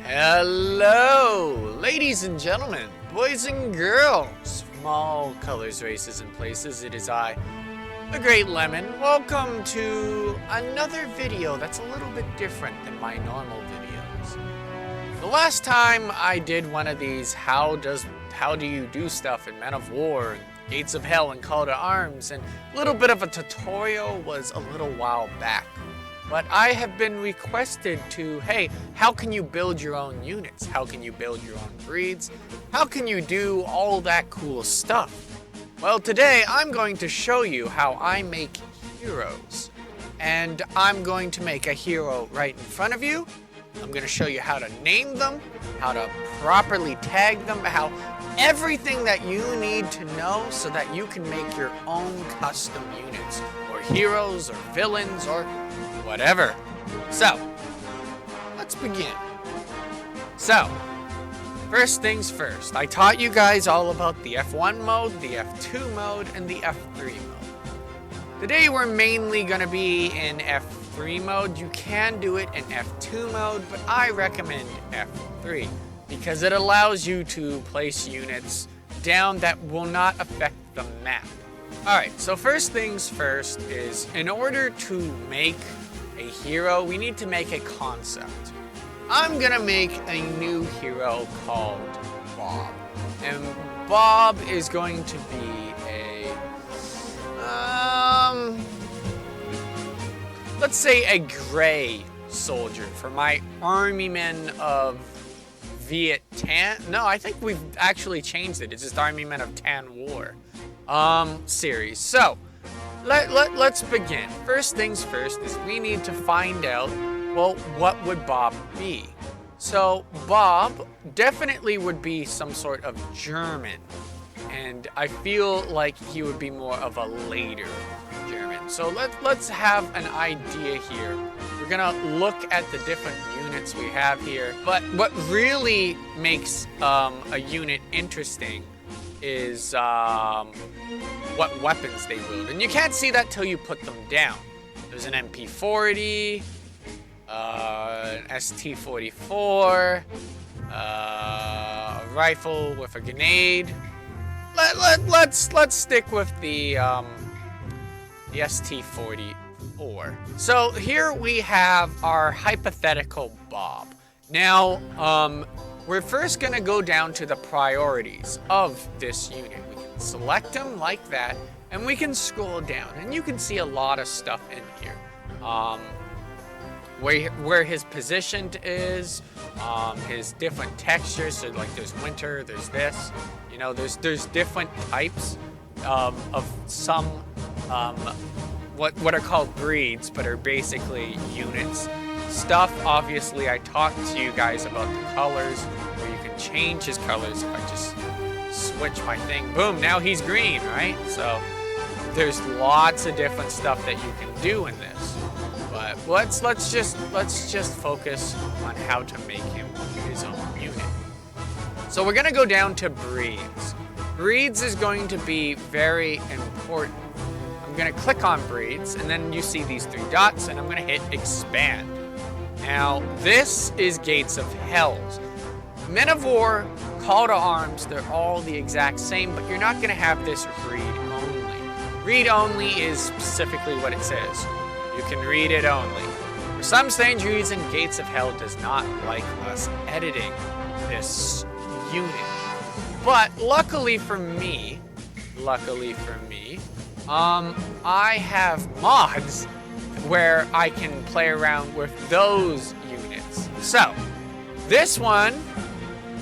Hello, ladies and gentlemen, boys and girls from all colors, races, and places. It is I, the Great Lemon. Welcome to another video that's a little bit different than my normal videos. The last time I did one of these how do you do stuff in Men of War, and Gates of Hell, and Call to Arms, and a little bit of a tutorial was a little while back. But I have been requested to, hey, how can you build your own units? How can you build your own breeds? How can you do all that cool stuff? Well, today I'm going to show you how I make heroes. And I'm going to make a hero right in front of you. I'm going to show you how to name them, how to properly tag them, how everything that you need to know so that you can make your own custom units, or heroes, or villains, or whatever. So, let's begin. So, first things first, I taught you guys all about the F1 mode, the F2 mode, and the F3 mode. Today we're mainly going to be in F3 mode. You can do it in F2 mode, but I recommend F3 because it allows you to place units down that will not affect the map. Alright, so first things first is, in order to make a hero, we need to make a concept. I'm gonna make a new hero called Bob. And Bob is going to be a, let's say a gray soldier for my army men of Viet Tan. No, I think we've actually changed it. It's just Army Men of Tan War series. So, let's begin. First things first is we need to find out, well, what would Bob be? So Bob definitely would be some sort of German, and I feel like he would be more of a later German. So let's have an idea here. We're gonna look at the different units we have here, but what really makes a unit interesting is what weapons they wield. And you can't see that till you put them down. There's an MP40, an ST44, a rifle with a grenade. Let's stick with the ST44. So here we have our hypothetical Bob. Now, we're first gonna go down to the priorities of this unit. We can select them like that, and we can scroll down, and you can see a lot of stuff in here. Where his position is, his different textures. So like there's winter, there's this. You know, there's different types of some what are called breeds, but are basically units. Stuff, obviously, I talked to you guys about the colors, where you can change his colors. If I just switch my thing, boom, now he's green, right? So there's lots of different stuff that you can do in this. But let's just focus on how to make him his own unit. So we're gonna go down to breeds. Breeds is going to be very important. I'm gonna click on breeds, and then you see these three dots, and I'm gonna hit expand. Now, this is Gates of Hell. Men of War, Call to Arms, they're all the exact same, but you're not going to have this read only. Read only is specifically what it says. You can read it only. For some strange reason, Gates of Hell does not like us editing this unit. But luckily for me, I have mods where I can play around with those units. So, this one,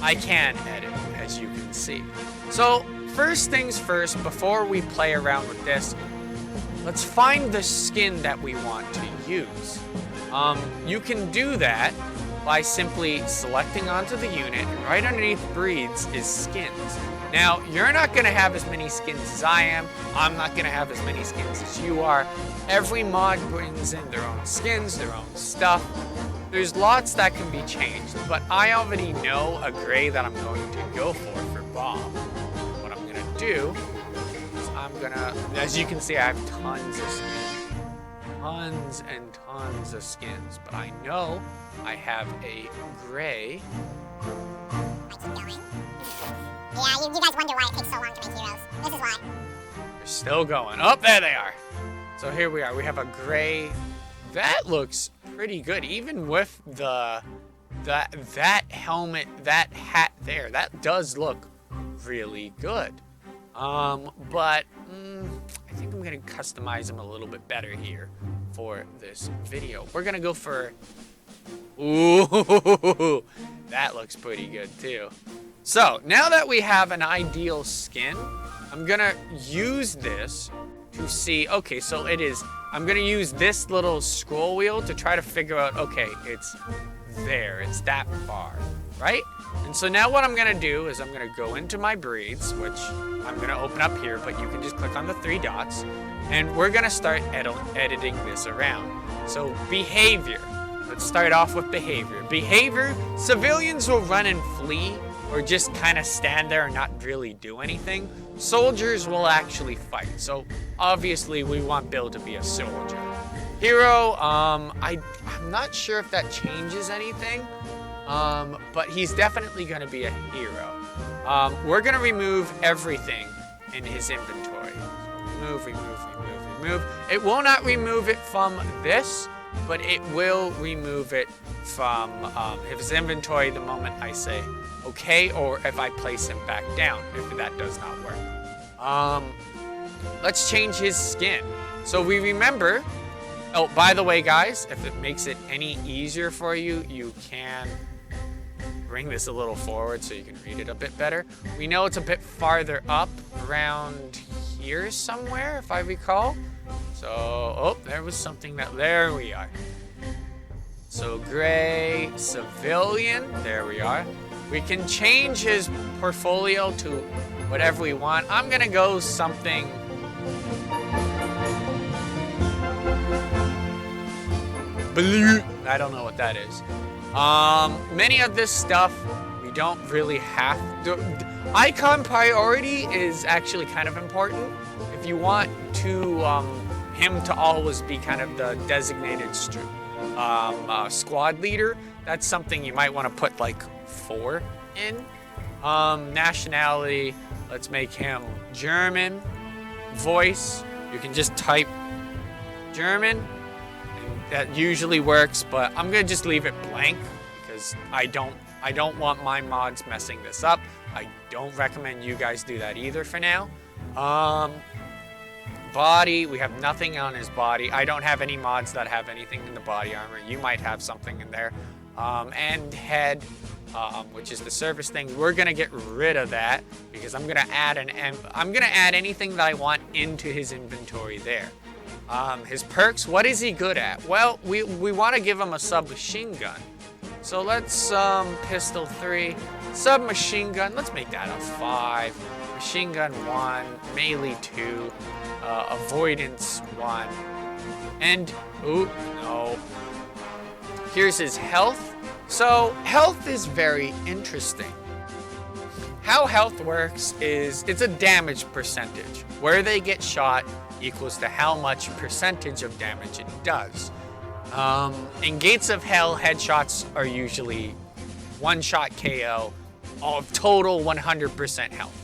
I can edit, as you can see. So, first things first, before we play around with this, let's find the skin that we want to use. You can do that by simply selecting onto the unit, and right underneath breeds is skins. Now, you're not going to have as many skins as I am. I'm not going to have as many skins as you are. Every mod brings in their own skins, their own stuff. There's lots that can be changed, but I already know a gray that I'm going to go for Bob. What I'm going to do is I'm going to, as you can see, I have tons of skins. Tons and tons of skins, but I know I have a gray. Yeah, you guys wonder why it takes so long to make heroes. This is why. They're still going. Oh, there they are. So here we are. We have a gray. That looks pretty good, even with that helmet, that hat there. That does look really good. But I think I'm gonna customize him a little bit better here for this video. We're gonna go for. Ooh, that looks pretty good too. So now that we have an ideal skin, I'm gonna use this to see. Okay, so it is. I'm gonna use this little scroll wheel to try to figure out. Okay, it's there. It's that far, right? And so now what I'm gonna do is I'm gonna go into my breeds, which I'm gonna open up here, but you can just click on the 3 dots, and we're gonna start editing this around. So behavior. Let's start off with behavior. Behavior, civilians will run and flee or just kind of stand there and not really do anything. Soldiers will actually fight. So obviously we want Bill to be a soldier. Hero, I'm not sure if that changes anything, but he's definitely gonna be a hero. We're gonna remove everything in his inventory. So remove. It will not remove it from this, but it will remove it from his inventory the moment I say okay, or if I place him back down, if that does not work. Let's change his skin. So we remember, oh, by the way, guys, if it makes it any easier for you, you can bring this a little forward so you can read it a bit better. We know it's a bit farther up, around here somewhere, if I recall. So, oh, there was something there we are. So gray, civilian, there we are. We can change his portfolio to whatever we want. I'm gonna go something. Blue. I don't know what that is. Many of this stuff we don't really have to. Icon priority is actually kind of important. If you want to him to always be kind of the designated squad leader, that's something you might want to put like 4 in. Nationality, let's make him German. Voice, you can just type German, and that usually works, but I'm gonna just leave it blank because I don't want my mods messing this up. I don't recommend you guys do that either for now. Body, we have nothing on his body. I don't have any mods that have anything in the body armor. You might have something in there. And head, which is the service thing. We're gonna get rid of that because I'm gonna add anything that I want into his inventory there. His perks, what is he good at? Well, we want to give him a submachine gun. So let's pistol 3, submachine gun. Let's make that a 5. Machine gun 1, melee 2, avoidance 1, and ooh, no. Here's his health. So health is very interesting. How health works is it's a damage percentage. Where they get shot equals to how much percentage of damage it does. In Gates of Hell, headshots are usually one-shot KO, all total 100% health.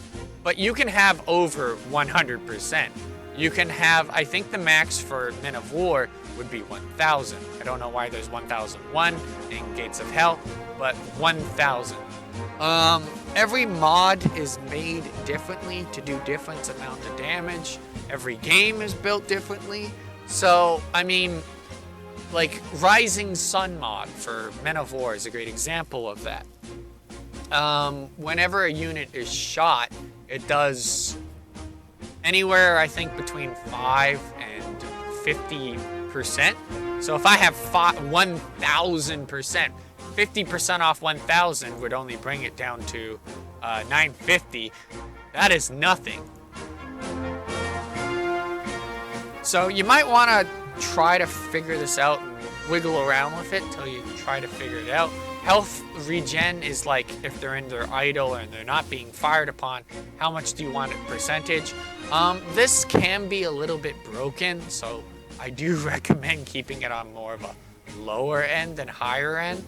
But you can have over 100%. You can have, I think the max for Men of War would be 1,000. I don't know why there's 1,001 in Gates of Hell, but 1,000. Every mod is made differently to do different amount of damage. Every game is built differently. So, I mean, like Rising Sun mod for Men of War is a great example of that. Whenever a unit is shot, it does anywhere, I think, between 5 and 50%. So if I have 1,000%, 50% off 1,000 would only bring it down to 950. That is nothing. So you might want to try to figure this out and wiggle around with it until you try to figure it out. Health regen is like if they're in their idle and they're not being fired upon, how much do you want it percentage? This can be a little bit broken, so I do recommend keeping it on more of a lower end than higher end.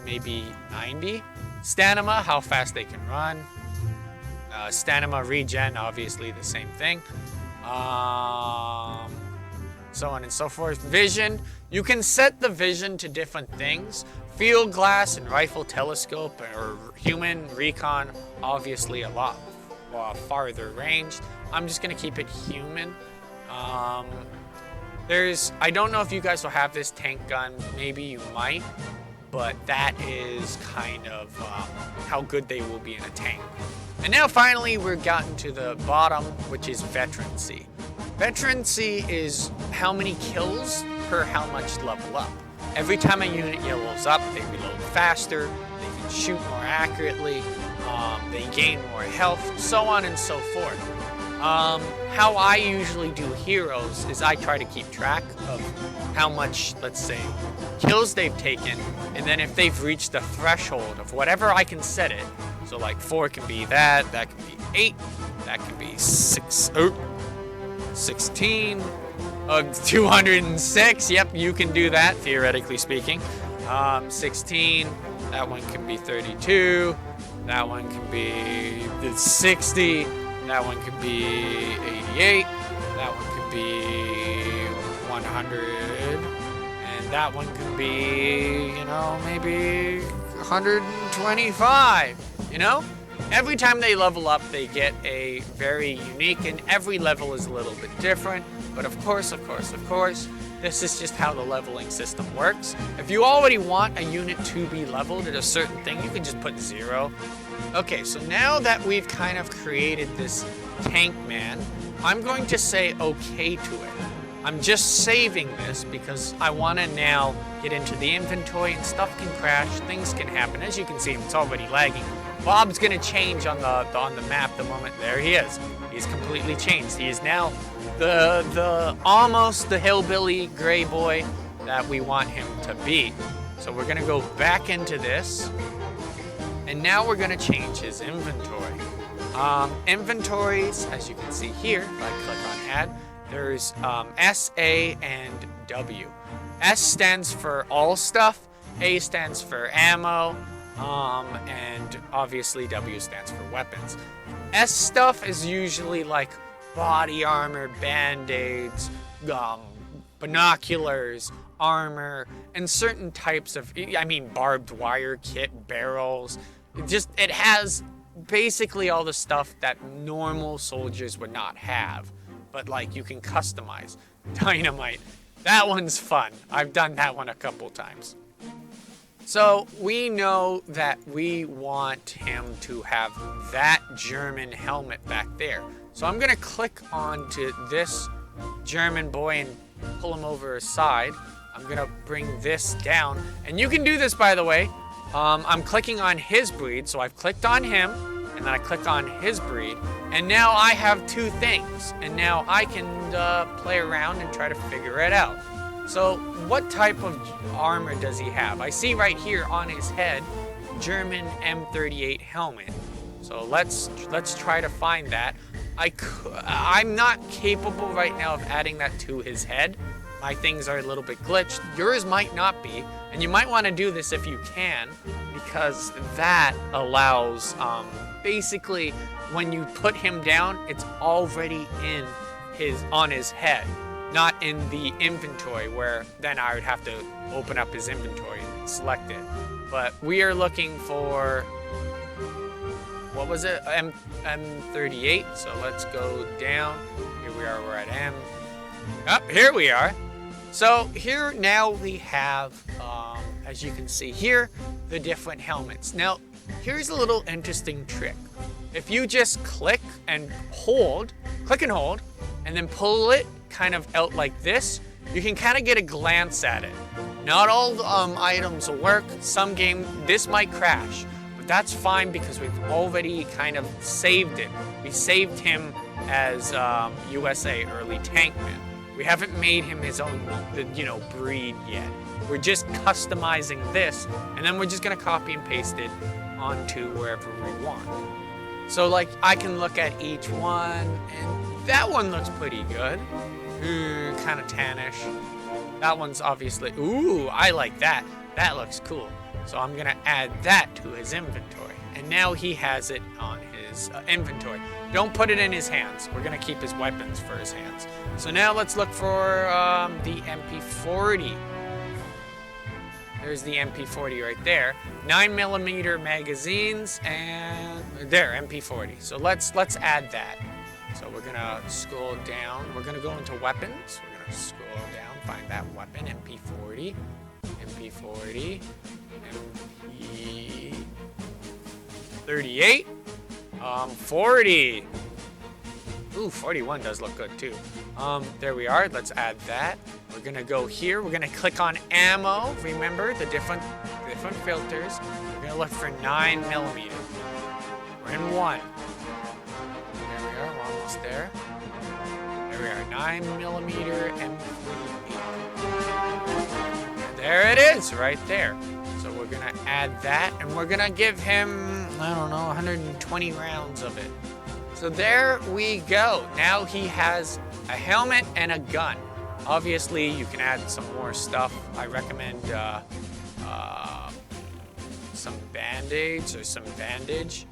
Maybe 90. Stamina, how fast they can run. Stamina regen, obviously the same thing. So on and so forth. Vision, you can set the vision to different things. Field glass and rifle telescope or human recon, obviously a lot farther ranged. I'm just gonna keep it human. I don't know if you guys will have this tank gun, maybe you might, but that is kind of how good they will be in a tank. And now finally we're gotten to the bottom, which is veterancy. Veterancy is how many kills per how much level up. Every time a unit levels up, they reload faster, they can shoot more accurately, they gain more health, so on and so forth. How I usually do heroes is I try to keep track of how much, let's say, kills they've taken, and then if they've reached the threshold of whatever I can set it, so like 4 can be that can be 8, that can be 16, 206, yep, you can do that, theoretically speaking. 16, that one can be 32, that one can be 60, that one could be 88, that one could be 100, and that one could be, maybe 125, Every time they level up, they get a very unique, and every level is a little bit different. But of course, this is just how the leveling system works. If you already want a unit to be leveled at a certain thing, you can just put 0. Okay, so now that we've kind of created this tank man, I'm going to say okay to it. I'm just saving this because I want to now get into the inventory, and stuff can crash, things can happen. As you can see, it's already lagging. Bob's gonna change on the map the moment. There he is. He's completely changed. He is now the almost the hillbilly gray boy that we want him to be. So we're gonna go back into this, and now we're gonna change his inventory. Inventories, as you can see here, if I click on add, there's S, A, and W. S stands for all stuff, A stands for ammo, and obviously W stands for weapons. S stuff is usually like body armor, band-aids, binoculars, armor, and certain types of, barbed wire kit, barrels. It has basically all the stuff that normal soldiers would not have, but like you can customize. Dynamite, that one's fun. I've done that one a couple times. So we know that we want him to have that German helmet back there. So I'm gonna click onto this German boy and pull him over aside. I'm gonna bring this down, and you can do this, by the way. I'm clicking on his breed, so I've clicked on him, and then I click on his breed, and now I have 2 things, and now I can play around and try to figure it out. So what type of armor does he have? I see right here on his head, German M38 helmet. So let's try to find that. I'm not capable right now of adding that to his head. My things are a little bit glitched. Yours might not be, and you might want to do this if you can, because that allows, basically, when you put him down, it's already on his head. Not in the inventory, where then I would have to open up his inventory and select it. But we are looking for, what was it? M38. So let's go down. Here we are, we're at M. Here we are. So here now we have, as you can see here, the different helmets. Now, here's a little interesting trick. If you just click and hold, and then pull it kind of out like this, you can kind of get a glance at it. Not all items will work. Some this might crash, but that's fine because we've already kind of saved it. We saved him as USA early tankman. We haven't made him his own, breed yet. We're just customizing this, and then we're just gonna copy and paste it onto wherever we want. So like I can look at each one, and that one looks pretty good. Kind of tannish. That one's obviously, ooh, I like that. That looks cool. So I'm gonna add that to his inventory. And now he has it on his inventory. Don't put it in his hands. We're gonna keep his weapons for his hands. So now let's look for the MP40. There's the MP40 right there. 9mm magazines, and there, MP40. So let's add that. So we're gonna scroll down. We're gonna go into weapons. We're gonna scroll down, find that weapon, MP40, MP40, MP38, 40. Ooh, 41 does look good too. There we are. Let's add that. We're gonna go here. We're gonna click on ammo. Remember the different filters. We're gonna look for 9mm. We're in 1. There we are. We're almost there. There we are. 9mm M3. There it is, right there. So we're gonna add that, and we're gonna give him, I don't know, 120 rounds of it. So there we go. Now he has a helmet and a gun. Obviously, you can add some more stuff. I recommend some band-aids or some bandage.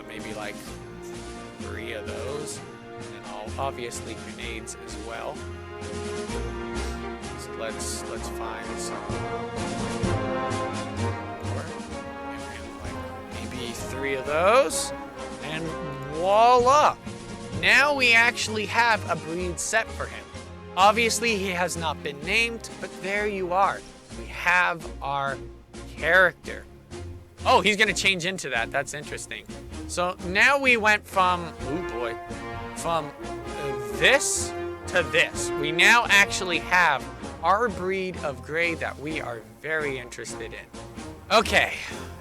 Maybe like 3 of those. And obviously grenades as well. So let's find some more. Like maybe 3 of those. And voila! Now we actually have a breed set for him. Obviously, he has not been named, but there you are. We have our character. Oh, he's gonna change into that. That's interesting. So now we went from, oh boy, from this to this. We now actually have our breed of gray that we are very interested in. Okay,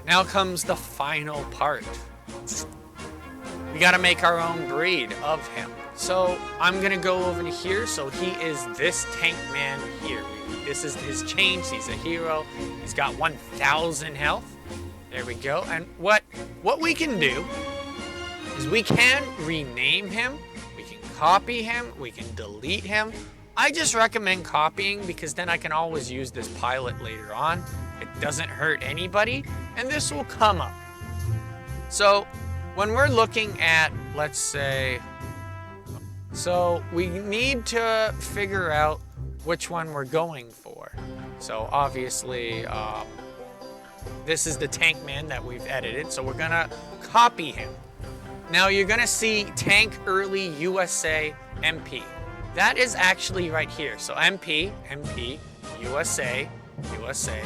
now comes the final part. We gotta make our own breed of him. So I'm gonna go over to here. So he is this tank man here. This is his change. He's a hero. He's got 1,000 health. There we go. And what we can do is we can rename him. We can copy him. We can delete him. I just recommend copying because then I can always use this pilot later on. It doesn't hurt anybody, and this will come up. So when we're looking at, let's say, so we need to figure out which one we're going for. So obviously, this is the tank man that we've edited, so we're gonna copy him. Now you're gonna see tank early USA MP. That is actually right here. So MP, MP, USA, USA,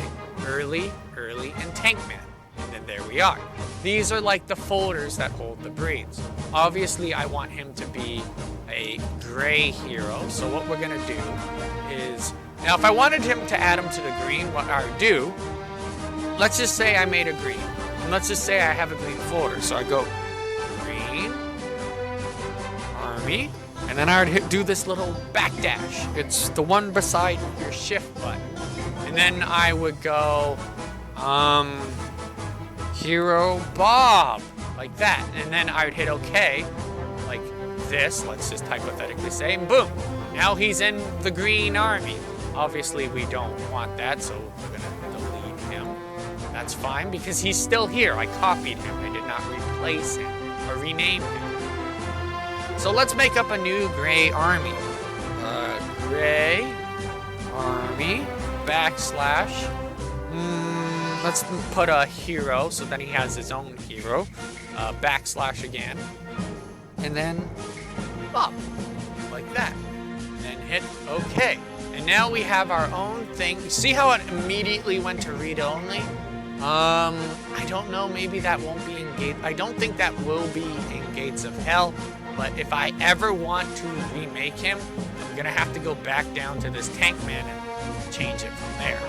early, and tank man. And then there we are. These are like the folders that hold the breeds. Obviously, I want him to be a gray hero. So what we're gonna do is, now if I wanted him to add him to the green, what I would do, let's just say I made a green. And let's just say I have a green folder. So I go green, army, and then I would do this little backdash. It's the one beside your shift button. And then I would go, Hero Bob, like that. And then I would hit OK, like this, let's just hypothetically say, and boom. Now he's in the green army. Obviously we don't want that, so we're gonna delete him. That's fine, because he's still here. I copied him, I did not replace him or rename him. So let's make up a new gray army. Gray army, backslash, let's put a hero, so then he has his own hero. Backslash again. And then Bob, like that. And then hit OK. And now we have our own thing. See how it immediately went to read only? I don't know, maybe that won't be in Gate. I don't think that will be in Gates of Hell. But if I ever want to remake him, I'm gonna have to go back down to this tank man and change it from there.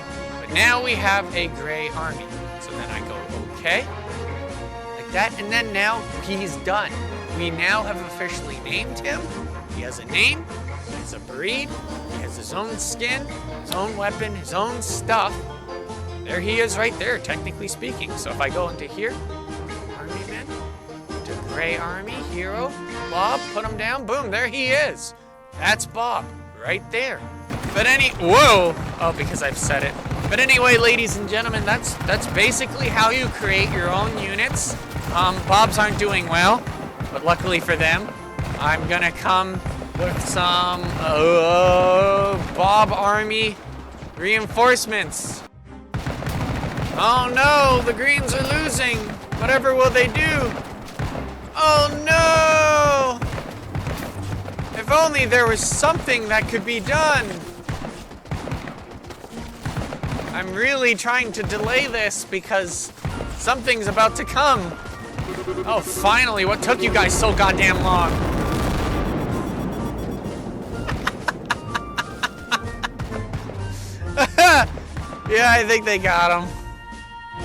But now we have a gray army. So then I go OK, like that, and then now he's done. We now have officially named him. He has a name, he has a breed, he has his own skin, his own weapon, his own stuff. There he is right there, technically speaking. So if I go into here, army man, to gray army, hero, Bob, put him down, boom, there he is. That's Bob, right there. Whoa! Oh, because I've said it. But anyway, ladies and gentlemen, that's basically how you create your own units. Bobs aren't doing well, but luckily for them, I'm gonna come with some Bob Army reinforcements. Oh no, the Greens are losing. Whatever will they do? Oh no! If only there was something that could be done. I'm really trying to delay this because something's about to come. Oh, finally, what took you guys so goddamn long? Yeah, I think they got him.